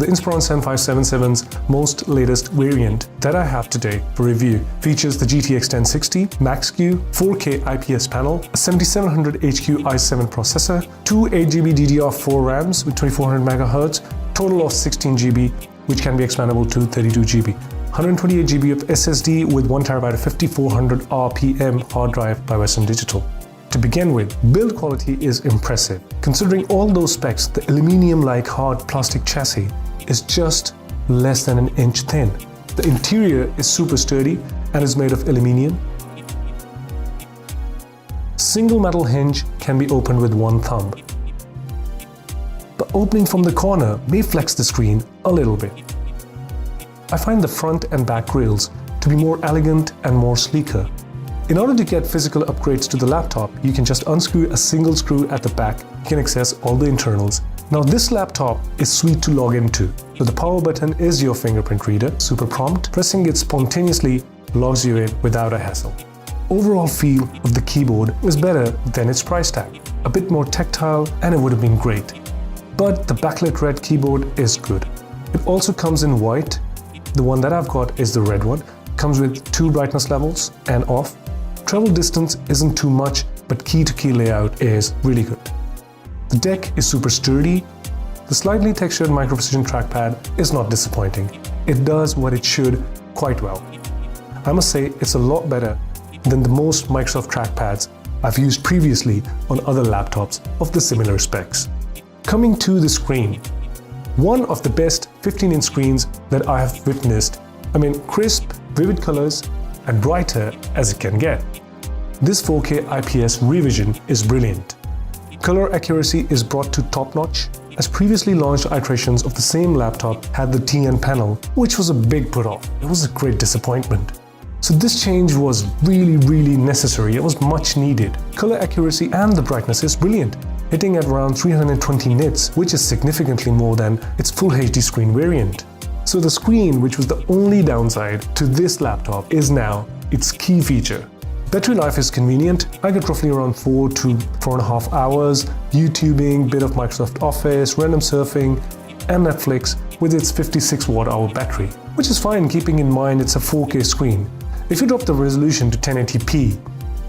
The Inspiron 7577's most latest variant that I have today for review features the GTX 1060 Max-Q 4K IPS panel, a 7700 HQ i7 processor, two 8GB DDR4 RAMs with 2400 MHz, total of 16 GB, which can be expandable to 32 GB. 128 GB of SSD with 1TB of 5400 RPM hard drive by Western Digital. To begin with, build quality is impressive. Considering all those specs, the aluminium-like hard plastic chassis is just less than an inch thin. The interior is super sturdy and is made of aluminium. Single metal hinge can be opened with one thumb. The opening from the corner may flex the screen a little bit. I find the front and back grills to be more elegant and more sleeker. In order to get physical upgrades to the laptop, you can just unscrew a single screw at the back. You can access all the internals. Now this laptop is sweet to log into. So the power button is your fingerprint reader, super prompt. Pressing it spontaneously logs you in without a hassle. Overall feel of the keyboard is better than its price tag. A bit more tactile and it would have been great. But the backlit red keyboard is good. It also comes in white. The one that I've got is the red one. Comes with two brightness levels and off. Travel distance isn't too much, but key-to-key layout is really good. The deck is super sturdy. The slightly textured micro-precision trackpad is not disappointing. It does what it should quite well. I must say it's a lot better than the most Microsoft trackpads I've used previously on other laptops of the similar specs. Coming to the screen, one of the best 15-inch screens that I have witnessed. I mean, crisp, vivid colors, and brighter as it can get. This 4K IPS revision is brilliant. Color accuracy is brought to top-notch, as previously launched iterations of the same laptop had the TN panel, which was a big put-off. It was a great disappointment. So this change was really necessary. It was much needed. Color accuracy and the brightness is brilliant, hitting at around 320 nits, which is significantly more than its full HD screen variant. So the screen, which was the only downside to this laptop, is now its key feature. Battery life is convenient. I get roughly around 4 to 4.5 hours, YouTubing, bit of Microsoft Office, random surfing, and Netflix with its 56 watt-hour battery, which is fine keeping in mind it's a 4K screen. If you drop the resolution to 1080p,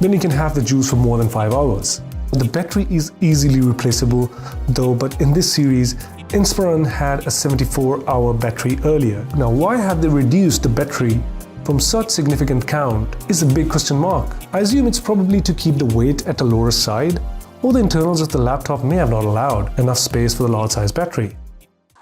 then you can have the juice for more than 5 hours. The battery is easily replaceable though, but in this series, Inspiron had a 74-hour battery earlier. Now why have they reduced the battery from such significant count is a big question mark. I assume it's probably to keep the weight at the lower side, or the internals of the laptop may have not allowed enough space for the large size battery.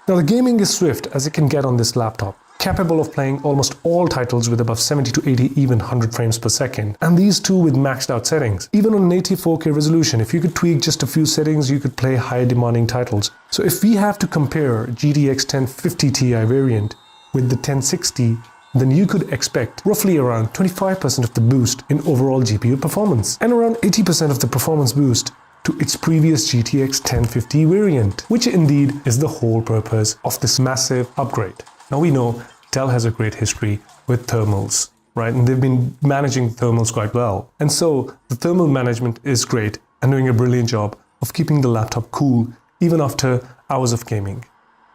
Now the gaming is swift as it can get on this laptop, capable of playing almost all titles with above 70 to 80, even 100 frames per second, and these two with maxed out settings. Even on native 4K resolution, if you could tweak just a few settings, you could play high demanding titles. So if we have to compare GTX 1050 Ti variant with the 1060, then you could expect roughly around 25% of the boost in overall GPU performance, and around 80% of the performance boost to its previous GTX 1050 variant, which indeed is the whole purpose of this massive upgrade. Now we know Dell has a great history with thermals, right? And they've been managing thermals quite well. And so the thermal management is great and doing a brilliant job of keeping the laptop cool even after hours of gaming.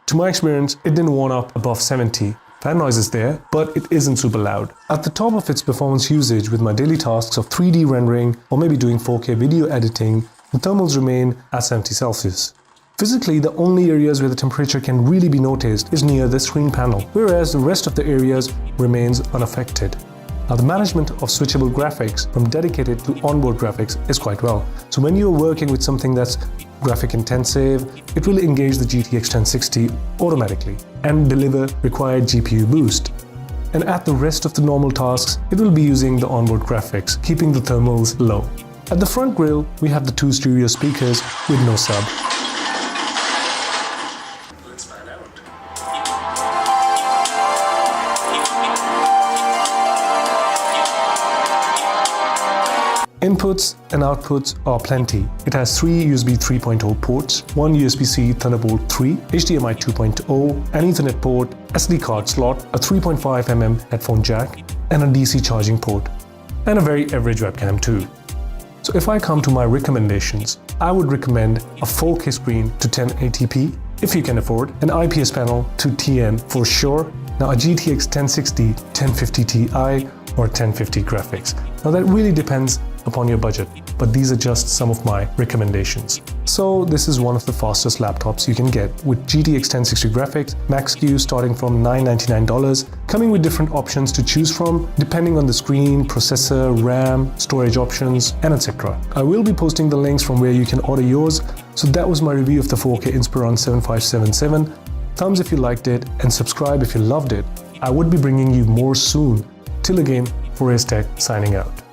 To my experience, it didn't warm up above 70. Fan noise is there, but it isn't super loud. At the top of its performance usage with my daily tasks of 3D rendering or maybe doing 4K video editing, the thermals remain at 70 Celsius. Physically, the only areas where the temperature can really be noticed is near the screen panel, whereas the rest of the areas remains unaffected. Now the management of switchable graphics from dedicated to onboard graphics is quite well. So when you're working with something that's graphic intensive, it will engage the GTX 1060 automatically and deliver required GPU boost. And at the rest of the normal tasks, it will be using the onboard graphics, keeping the thermals low. At the front grille, we have the two stereo speakers with no sub. Let's find out. Inputs and outputs are plenty. It has 3 USB 3.0 ports, 1 USB-C Thunderbolt 3, HDMI 2.0, an Ethernet port, SD card slot, a 3.5mm headphone jack, and a DC charging port, and a very average webcam too. So if I come to my recommendations, I would recommend a 4K screen to 1080p, if you can afford, an IPS panel to TN for sure. Now a GTX 1060, 1050 Ti or 1050 graphics. Now that really depends upon your budget, but these are just some of my recommendations. So this is one of the fastest laptops you can get with GTX 1060 graphics, max SKU starting from $999, coming with different options to choose from depending on the screen, processor, RAM, storage options, and etc. I will be posting the links from where you can order yours. So that was my review of the 4K Inspiron 7577. Thumbs if you liked it and subscribe if you loved it. I would be bringing you more soon. Till again, Forest Tech signing out.